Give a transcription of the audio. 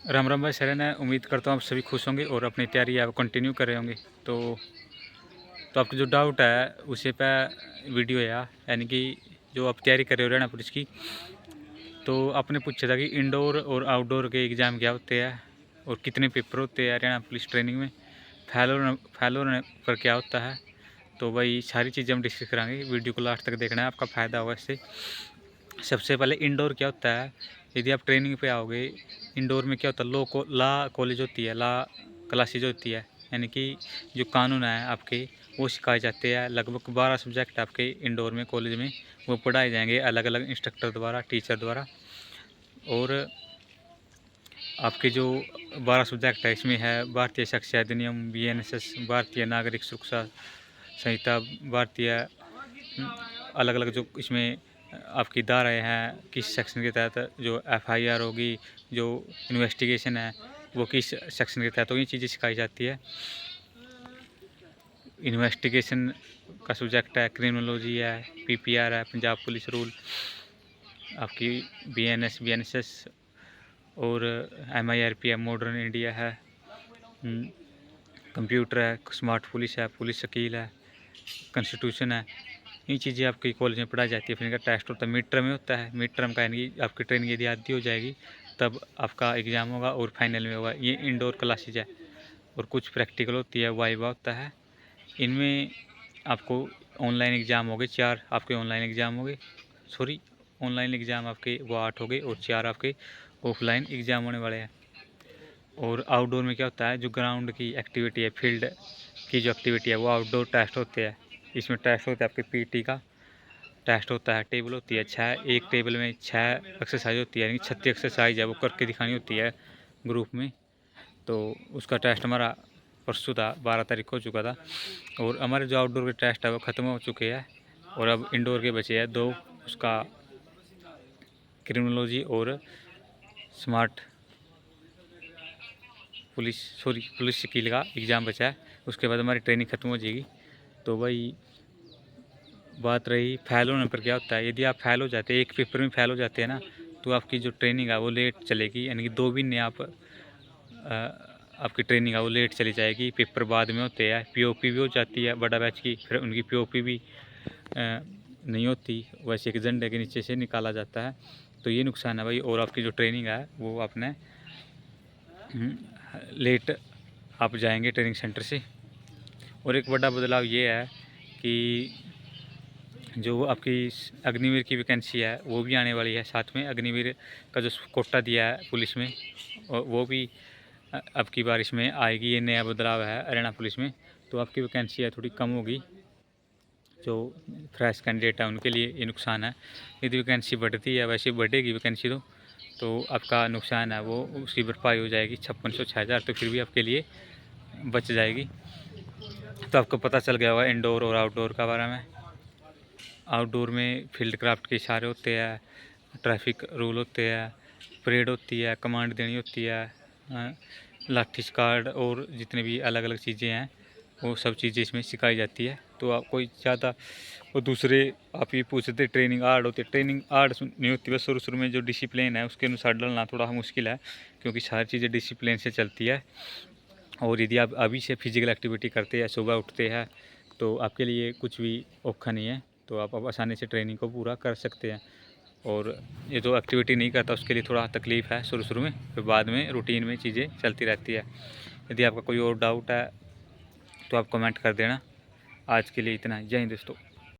राम राम भाई सर, मैं उम्मीद करता हूँ आप सभी खुश होंगे और अपनी तैयारी आप कंटिन्यू कर रहे होंगे। तो आपका जो डाउट है उसे पे वीडियो है, यानी कि जो आप तैयारी कर रहे हो हरियाणा पुलिस की, तो आपने पूछा था कि इंडोर और आउटडोर के एग्ज़ाम क्या होते हैं और कितने पेपर होते हैं हरियाणा पुलिस ट्रेनिंग में, फैलोर पर क्या होता है। तो भाई सारी चीज़ें हम डिस्कस कराएंगे, वीडियो को लास्ट तक देखना है, आपका फ़ायदा होगा इससे। सबसे पहले इंडोर क्या होता है। यदि आप ट्रेनिंग पे आओगे, इंडोर में क्या होता है, ला कॉलेज होती है, ला क्लासेज होती है, यानी कि जो कानून है आपके वो सिखाए जाते हैं। लगभग 12 सब्जेक्ट आपके इंडोर में कॉलेज में वो पढ़ाए जाएंगे अलग अलग इंस्ट्रक्टर द्वारा, टीचर द्वारा। और आपके जो 12 सब्जेक्ट है इसमें है भारतीय शिक्षा अधिनियम, BNSS, भारतीय नागरिक सुरक्षा संहिता, भारतीय अलग अलग जो इसमें आपकी धाराएँ हैं, किस सेक्शन के तहत जो FIR होगी, जो इन्वेस्टिगेशन है वो किस सेक्शन के तहत, तो ये चीज़ें सिखाई जाती है। इन्वेस्टिगेशन का सब्जेक्ट है, क्रिमिनोलॉजी है, PPR है, पंजाब पुलिस रूल, आपकी BNSS और MIRP है, मॉडर्न इंडिया है, कंप्यूटर है, स्मार्ट पुलिस है, पुलिस शकील है, कॉन्स्टिट्यूशन है। ये चीज़ें आपकी कॉलेज में पढ़ाई जाती है। फिर इनका टेस्ट होता है, मिड टर्म में होता है। मिड टर्म का यानी कि आपकी ट्रेनिंग यदि आधी हो जाएगी तब आपका एग्ज़ाम होगा और फाइनल में होगा। ये इंडोर क्लासेज है। और कुछ प्रैक्टिकल होती है, वाइवा होता है। इनमें आपको ऑनलाइन एग्ज़ाम हो गए 4, आपके ऑनलाइन एग्ज़ाम हो गए, सॉरी ऑनलाइन एग्ज़ाम आपके वो 8 हो गए और 4 आपके ऑफलाइन एग्ज़ाम होने वाले हैं। और आउटडोर में क्या होता है, जो ग्राउंड की एक्टिविटी है, फील्ड की जो एक्टिविटी है वो आउटडोर टेस्ट होते हैं। इसमें टेस्ट होता है आपके PT का टेस्ट होता है, टेबल होती है 6, एक टेबल में 6 एक्सरसाइज होती है, यानी 36 एक्सरसाइज है वो करके दिखानी होती है ग्रुप में। तो उसका टेस्ट हमारा परसों था, 12 तारीख को हो चुका था। और हमारे जो आउटडोर के टेस्ट है वो ख़त्म हो चुके हैं और अब इंडोर के बचे हैं 2, उसका क्रिमिनोलॉजी और स्मार्ट पुलिस शकील का एग्ज़ाम बचा है। उसके बाद हमारी ट्रेनिंग ख़त्म हो जाएगी। तो भाई बात रही फेल होने पर क्या होता है। यदि आप फेल हो जाते हैं, एक पेपर में फेल हो जाते हैं ना, तो आपकी जो ट्रेनिंग है वो लेट चलेगी, यानी कि 2 महीने आपकी ट्रेनिंग है वो लेट चली जाएगी। पेपर बाद में होते हैं, POP भी हो जाती है बड़ा बैच की, फिर उनकी POP भी नहीं होती, वैसे एक झंडे के नीचे से निकाला जाता है। तो ये नुकसान है भाई। और आपकी जो ट्रेनिंग है वो आपने लेट आप जाएंगे ट्रेनिंग सेंटर से। और एक बड़ा बदलाव ये है कि जो आपकी अग्निवीर की वैकेंसी है वो भी आने वाली है। साथ में अग्निवीर का जो कोटा दिया है पुलिस में वो भी अब की बार इसमें आएगी। ये नया बदलाव है हरियाणा पुलिस में। तो आपकी वैकेंसी है थोड़ी कम होगी, जो फ्रेश कैंडिडेट है उनके लिए ये नुकसान है। यदि वैकेंसी बढ़ती है, वैसे बढ़ेगी वैकेंसी तो आपका नुकसान है वो उसकी भरपाई हो जाएगी 5600 6000, तो फिर भी आपके लिए बच जाएगी। तो आपको पता चल गया होगा इंडोर और आउटडोर का बारे में। आउटडोर में फील्ड क्राफ्ट के इशारे होते हैं, ट्रैफिक रूल होते हैं, परेड होती है, कमांड देनी होती है, लाठी स्क्वाड और जितने भी अलग अलग चीज़ें हैं वो सब चीज़ें इसमें सिखाई जाती है। तो आप कोई ज़्यादा वो दूसरे आप ये पूछते ट्रेनिंग हार्ड होती है, ट्रेनिंग हार्ड नहीं होती, बस शुरू शुरू में जो डिसिप्लिन है उसके अनुसार डलना थोड़ा मुश्किल है, क्योंकि सारी चीज़ें डिसिप्लिन से चलती है। और यदि आप अभी से फिजिकल एक्टिविटी करते हैं, सुबह उठते हैं, तो आपके लिए कुछ भी औखा नहीं है। तो आप आसानी से ट्रेनिंग को पूरा कर सकते हैं। और ये जो एक्टिविटी नहीं करता उसके लिए थोड़ा तकलीफ़ है शुरू शुरू में, फिर बाद में रूटीन में चीज़ें चलती रहती है। यदि आपका कोई और डाउट है तो आप कमेंट कर देना। आज के लिए इतना, जय हिंद दोस्तों।